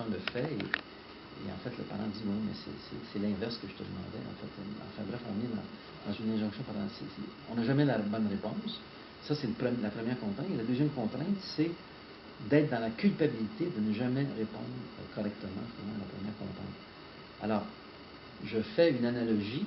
l'enfant le fait, et en fait, le parent dit, oui, mais c'est l'inverse que je te demandais, en fait. Enfin bref, on est dans une injonction parentale. On n'a jamais la bonne réponse. Ça, c'est la première contrainte. Et la deuxième contrainte, c'est d'être dans la culpabilité de ne jamais répondre correctement, finalement, à la première contrainte. Alors, je fais une analogie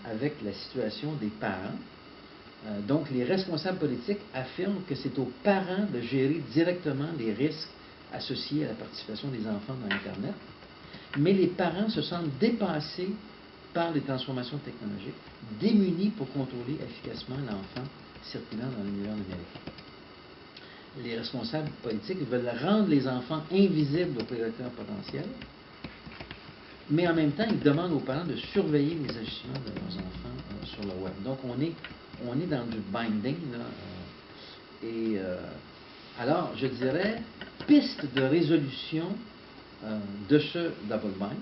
avec la situation des parents. Donc, les responsables politiques affirment que c'est aux parents de gérer directement les risques associés à la participation des enfants dans Internet, mais les parents se sentent dépassés par les transformations technologiques, démunis pour contrôler efficacement l'enfant circulant dans l'univers numérique. Les responsables politiques veulent rendre les enfants invisibles aux prédateurs potentiels, mais en même temps, ils demandent aux parents de surveiller les agissements de leurs enfants sur le web. Donc, on est dans du binding, là, alors, je dirais, piste de résolution de ce double bind.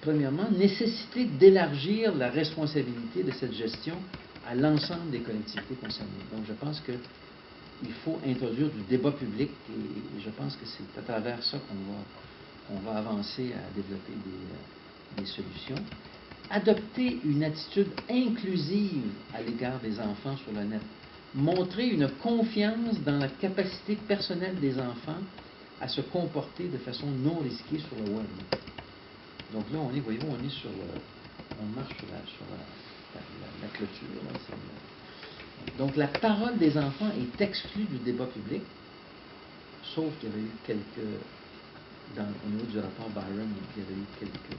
Premièrement, nécessité d'élargir la responsabilité de cette gestion à l'ensemble des collectivités concernées. Donc, je pense qu'il faut introduire du débat public et je pense que c'est à travers ça qu'on va avancer à développer des solutions. Adopter une attitude inclusive à l'égard des enfants sur le net. Montrer une confiance dans la capacité personnelle des enfants à se comporter de façon non risquée sur le web. Donc là, voyez-vous, on marche sur la clôture. Là, donc la parole des enfants est exclue du débat public, sauf qu'il y avait eu au niveau du rapport Byron, il y avait eu quelques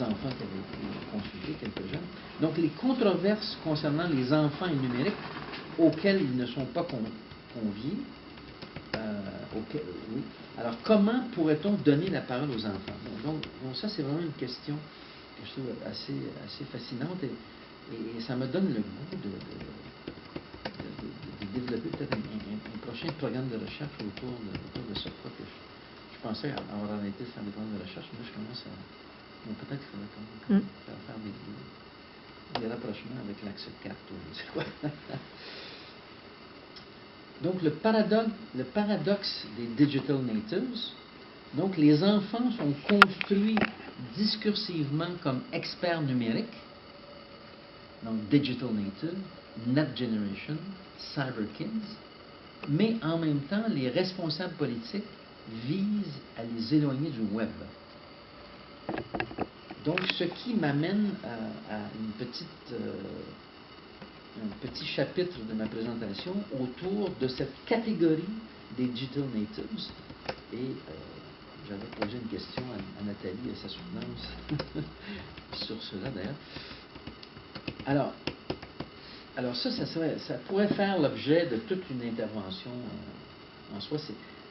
enfants qui avaient été consultés, quelques jeunes. Donc, les controverses concernant les enfants et le numérique auxquelles ils ne sont pas conviés, oui. Alors, comment pourrait-on donner la parole aux enfants? Donc ça, c'est vraiment une question que je trouve assez fascinante et ça me donne le goût de développer peut-être un prochain programme de recherche autour de ça. Je pensais avoir arrêté de faire des programmes de recherche, mais là, je commence à... Bon, peut-être qu'il faudrait faire des rapprochements avec l'axe 4 ou je ne sais quoi. Donc, le paradoxe des digital natives, donc les enfants sont construits discursivement comme experts numériques, donc digital native, net generation, cyber kids, mais en même temps, les responsables politiques visent à les éloigner du web. Donc, ce qui m'amène à un petit chapitre de ma présentation autour de cette catégorie des digital natives. Et j'avais posé une question à Nathalie et sa soutenance sur cela, d'ailleurs. Alors ça pourrait faire l'objet de toute une intervention en soi.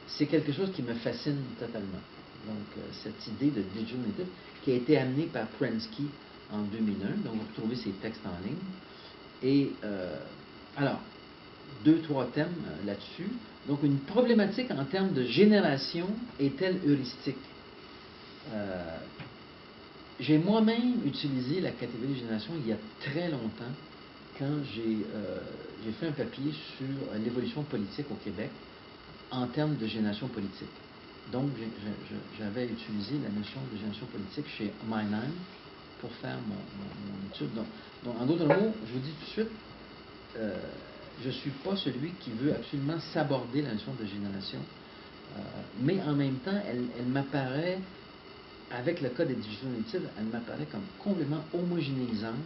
C'est quelque chose qui me fascine totalement. Donc, cette idée de digital native qui a été amenée par Prensky en 2001. Donc, vous retrouvez ses textes en ligne. Et, alors, 2-3 thèmes là-dessus. Donc, une problématique en termes de génération est-elle heuristique? J'ai moi-même utilisé la catégorie génération il y a très longtemps quand j'ai fait un papier sur l'évolution politique au Québec en termes de génération politique. Donc, j'avais utilisé la notion de génération politique chez Meinheim pour faire mon étude. Donc, en d'autres mots, je vous dis tout de suite, je ne suis pas celui qui veut absolument s'aborder la notion de génération, mais en même temps, elle m'apparaît, avec le cas des digital natives, elle m'apparaît comme complètement homogénéisante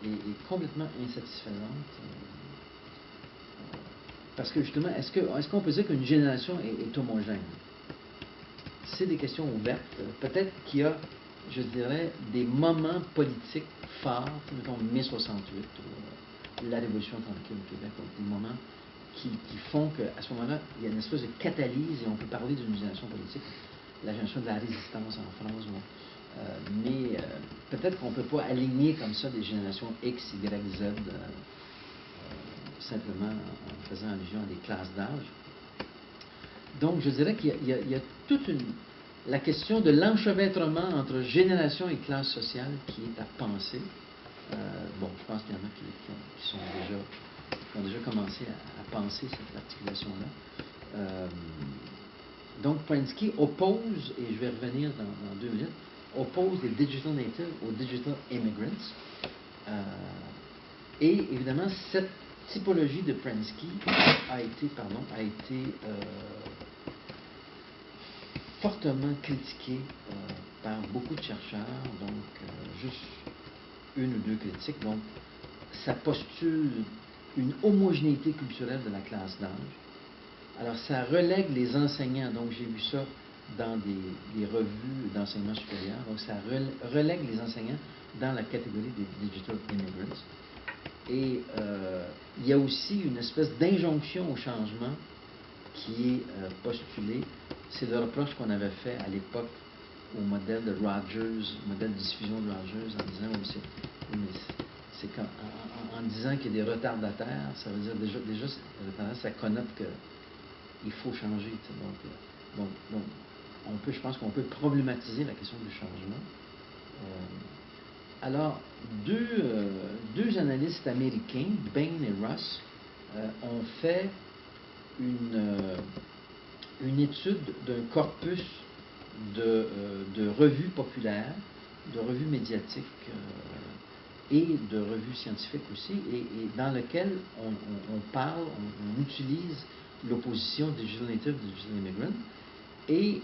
et complètement insatisfaisante. Parce que justement, est-ce qu'on peut dire qu'une génération est homogène? C'est des questions ouvertes. Peut-être qu'il y a, je dirais, des moments politiques forts, mettons mai 68 ou la Révolution tranquille au Québec, des moments qui font qu'à ce moment-là, il y a une espèce de catalyse et on peut parler d'une génération politique, la génération de la résistance en France. Mais peut-être qu'on ne peut pas aligner comme ça des générations X, Y, Z, simplement en faisant allusion à des classes d'âge. Donc, je dirais qu'il y a toute la question de l'enchevêtrement entre génération et classe sociale qui est à penser. Bon, je pense qu'il y en a qui ont déjà commencé à penser cette articulation-là. Donc, Prensky oppose, et je vais revenir dans 2 minutes, oppose les digital natives aux digital immigrants. Et évidemment, cette typologie de Prensky a été fortement critiquée par beaucoup de chercheurs, donc juste 1 ou 2 critiques. Donc, ça postule une homogénéité culturelle de la classe d'âge. Alors, ça relègue les enseignants, donc j'ai vu ça dans des revues d'enseignement supérieur, donc ça relègue les enseignants dans la catégorie des digital immigrants. Et il y a aussi une espèce d'injonction au changement qui est postulée. C'est le reproche qu'on avait fait à l'époque au modèle de Rogers, modèle de diffusion de Rogers, en disant c'est en disant qu'il y a des retardataires, ça veut dire déjà ça connote qu'il faut changer. Donc, je pense qu'on peut problématiser la question du changement. Alors, deux analystes américains, Bain et Russ, ont fait une étude d'un corpus de revues populaires, de revues médiatiques et de revues scientifiques aussi, et dans lequel on utilise l'opposition digital native et digital immigrant, et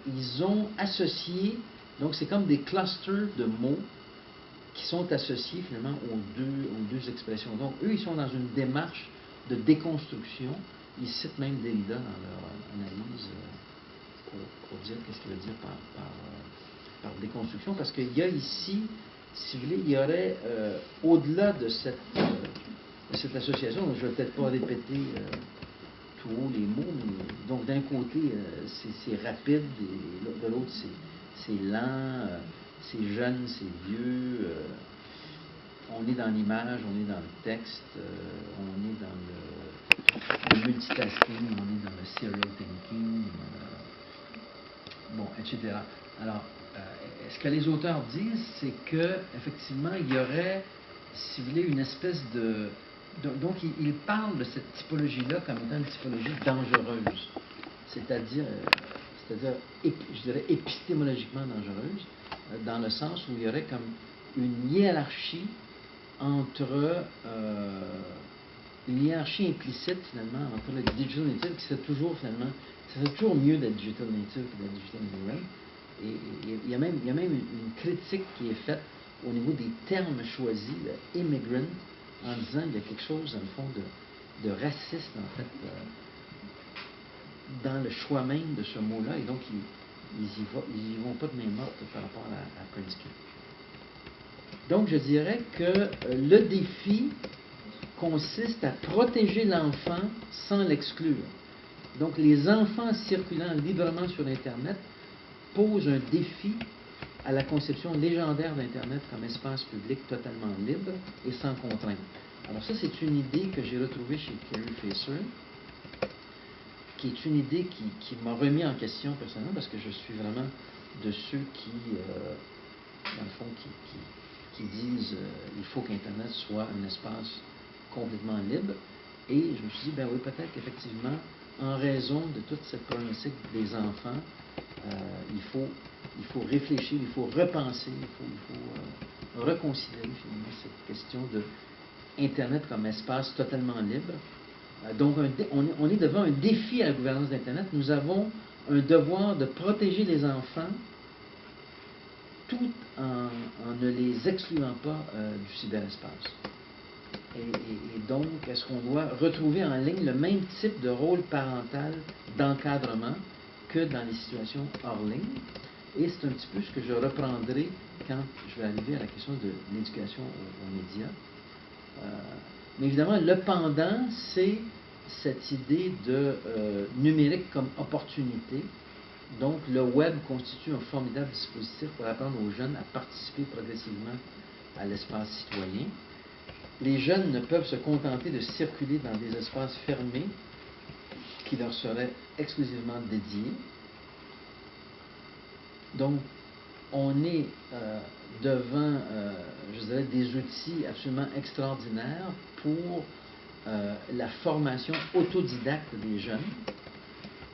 ils ont associé, donc c'est comme des clusters de mots qui sont associés finalement aux deux expressions. Donc eux, ils sont dans une démarche de déconstruction. Ils citent même Derrida dans leur analyse pour dire qu'est-ce qu'il veut dire par déconstruction, parce qu'il y a ici, si vous voulez, il y aurait, au-delà de cette association, je ne vais peut-être pas répéter tout haut les mots, mais donc d'un côté, c'est rapide, et de l'autre, c'est lent, c'est jeune, c'est vieux, on est dans l'image, on est dans le texte, on est dans le multitasking, on est dans le serial thinking, bon, etc. Alors, ce que les auteurs disent, c'est que effectivement, il y aurait, si vous voulez, une espèce de... Donc, ils parlent de cette typologie-là comme étant une typologie dangereuse, c'est-à-dire, je dirais, épistémologiquement dangereuse, dans le sens où il y aurait comme une hiérarchie entre... une hiérarchie implicite, finalement, entre le digital native, qui serait toujours, finalement, c'est toujours mieux d'être digital native que d'être digital immigrant. Et il y a même une critique qui est faite au niveau des termes choisis, le immigrant, en disant qu'il y a quelque chose, dans le fond, de raciste, en fait, dans le choix même de ce mot-là, et donc ils y vont pas de main morte par rapport à Prensky. Donc, je dirais que le défi consiste à protéger l'enfant sans l'exclure. Donc, les enfants circulant librement sur Internet posent un défi à la conception légendaire d'Internet comme espace public totalement libre et sans contrainte. Alors ça, c'est une idée que j'ai retrouvée chez Kerry Facer, qui est une idée qui m'a remis en question personnellement, parce que je suis vraiment de ceux qui, dans le fond, qui disent il faut qu'Internet soit un espace complètement libre. Et je me suis dit, ben oui, peut-être qu'effectivement, en raison de toute cette problématique des enfants, il faut réfléchir, il faut repenser, il faut reconsidérer finalement cette question de Internet comme espace totalement libre. Donc, on est devant un défi à la gouvernance d'Internet. Nous avons un devoir de protéger les enfants tout en ne les excluant pas du cyberespace. Et donc, est-ce qu'on doit retrouver en ligne le même type de rôle parental d'encadrement que dans les situations hors ligne? Et c'est un petit peu ce que je reprendrai quand je vais arriver à la question de l'éducation aux médias. Mais évidemment, le pendant, c'est cette idée de numérique comme opportunité. Donc, le web constitue un formidable dispositif pour apprendre aux jeunes à participer progressivement à l'espace citoyen. Les jeunes ne peuvent se contenter de circuler dans des espaces fermés qui leur seraient exclusivement dédiés. Donc, on est devant, je dirais, des outils absolument extraordinaires pour la formation autodidacte des jeunes.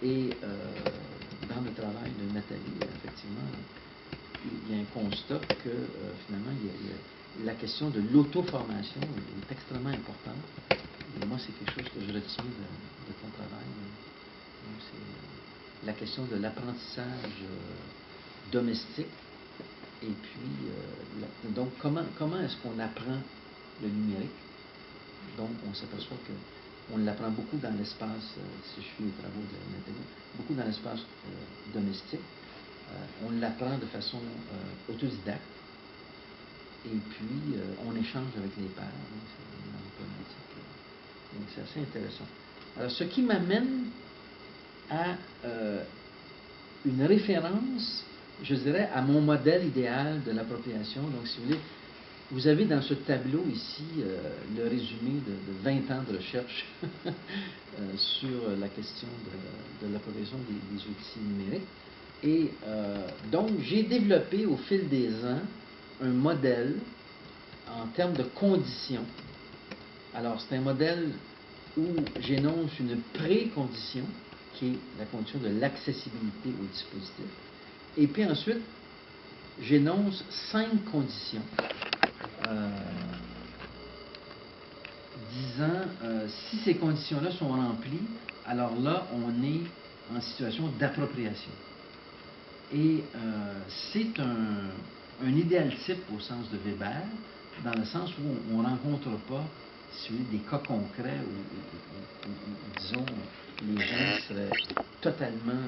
Et dans le travail de Nathalie, effectivement, il y a un constat que finalement, la question de l'auto-formation est extrêmement importante. Et moi, c'est quelque chose que je retiens de ton travail. Donc, c'est la question de l'apprentissage domestique. Et puis, donc, comment est-ce qu'on apprend le numérique? Donc, on s'aperçoit qu'on l'apprend beaucoup dans l'espace, si je suis les travaux de Nathalie, beaucoup dans l'espace domestique. On l'apprend de façon autodidacte. Et puis, on échange avec les pairs. Donc, c'est assez intéressant. Alors, ce qui m'amène à une référence, je dirais, à mon modèle idéal de l'appropriation. Donc, si vous voulez, vous avez dans ce tableau ici le résumé de 20 ans de recherche sur la question de l'appropriation des outils numériques. Et donc, j'ai développé au fil des ans un modèle en termes de conditions. Alors, c'est un modèle où j'énonce une précondition, qui est la condition de l'accessibilité au dispositif. Et puis ensuite, j'énonce 5 conditions disant si ces conditions-là sont remplies, alors là, on est en situation d'appropriation. Et c'est un idéal type au sens de Weber, dans le sens où on ne rencontre pas, si vous voulez, des cas concrets où, disons, les gens seraient totalement,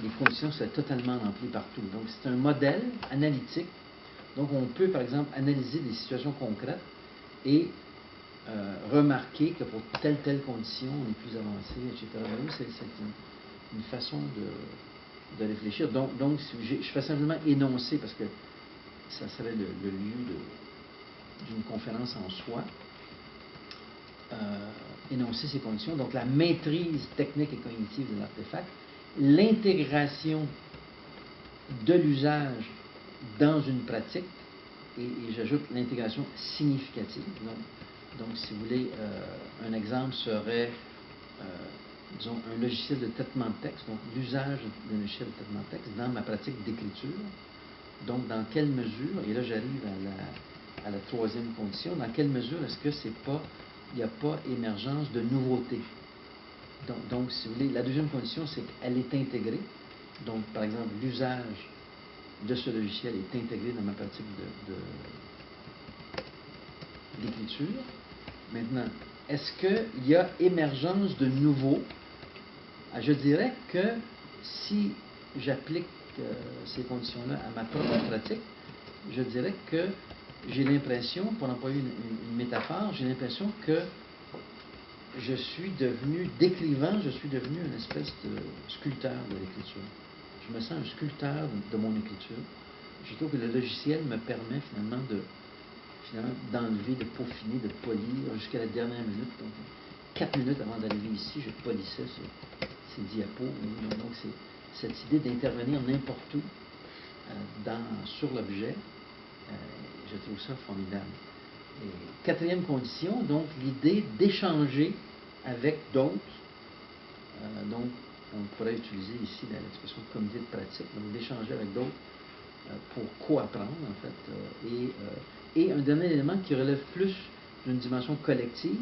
les conditions seraient totalement remplies partout. Donc, c'est un modèle analytique. Donc, on peut, par exemple, analyser des situations concrètes et remarquer que pour telle condition, on est plus avancé, etc. C'est une façon de réfléchir. Donc je fais simplement énoncer, parce que ça serait le lieu d'une conférence en soi, énoncer ces conditions. Donc, la maîtrise technique et cognitive de l'artefact, l'intégration de l'usage dans une pratique, et j'ajoute l'intégration significative. Donc, si vous voulez, un exemple serait, disons, un logiciel de traitement de texte, donc l'usage d'un logiciel de traitement de texte dans ma pratique d'écriture. Donc, dans quelle mesure, et là j'arrive à la troisième condition, dans quelle mesure est-ce que il n'y a pas émergence de nouveautés? Donc, si vous voulez, la deuxième condition, c'est qu'elle est intégrée. Donc, par exemple, l'usage de ce logiciel est intégré dans ma pratique d'écriture. Maintenant, est-ce qu'il y a émergence de nouveau? Je dirais que si j'applique ces conditions-là à ma propre pratique, je dirais que j'ai l'impression, pour employer une métaphore, j'ai l'impression que je suis devenu, d'écrivain, je suis devenu une espèce de sculpteur de l'écriture. Je me sens un sculpteur de mon écriture. Je trouve que le logiciel me permet finalement d'enlever, de peaufiner, de polir jusqu'à la dernière minute. Donc, 4 minutes avant d'arriver ici, je polissais ces diapos. Donc, c'est cette idée d'intervenir n'importe où sur l'objet. Je trouve ça formidable. Et quatrième condition, donc, l'idée d'échanger avec d'autres. Donc, on pourrait utiliser ici l'expression comité de pratique, donc d'échanger avec d'autres pour co-apprendre, en fait. Et un dernier élément qui relève plus d'une dimension collective,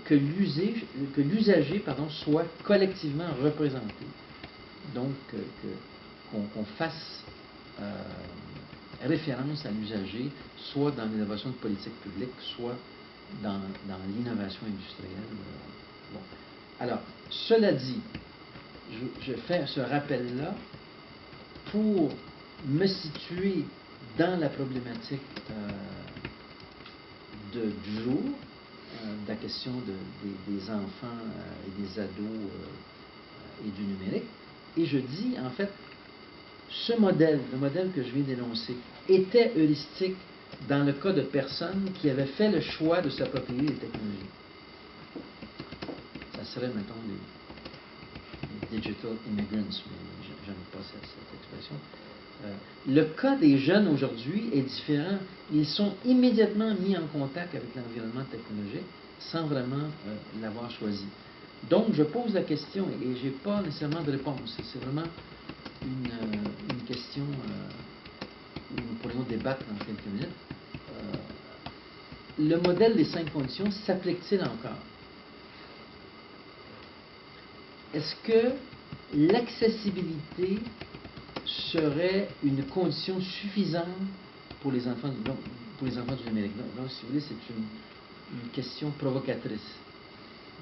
que l'usager soit collectivement représenté. Donc, qu'on fasse référence à l'usager, soit dans l'innovation de politique publique, soit dans l'innovation industrielle. Bon. Alors, cela dit, je fais ce rappel-là pour me situer dans la problématique du jour, de la question des enfants et des ados et du numérique. Et je dis, en fait, ce modèle, le modèle que je viens d'énoncer, était heuristique dans le cas de personnes qui avaient fait le choix de s'approprier les technologies. Ça serait, mettons, les digital immigrants, mais j'aime pas cette expression. Le cas des jeunes aujourd'hui est différent. Ils sont immédiatement mis en contact avec l'environnement technologique sans vraiment l'avoir choisi. Donc, je pose la question et je n'ai pas nécessairement de réponse. C'est vraiment une question où nous pourrions débattre dans quelques minutes. Le modèle des 5 conditions s'applique-t-il encore? Est-ce que l'accessibilité serait une condition suffisante pour les enfants du numérique? Donc, si vous voulez, c'est une question provocatrice.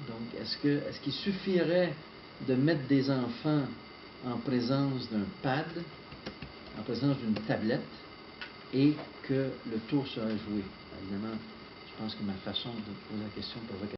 Donc, est-ce qu'il suffirait de mettre des enfants en présence d'un pad, en présence d'une tablette, et que le tour serait joué? Évidemment, je pense que ma façon de poser la question provocatrice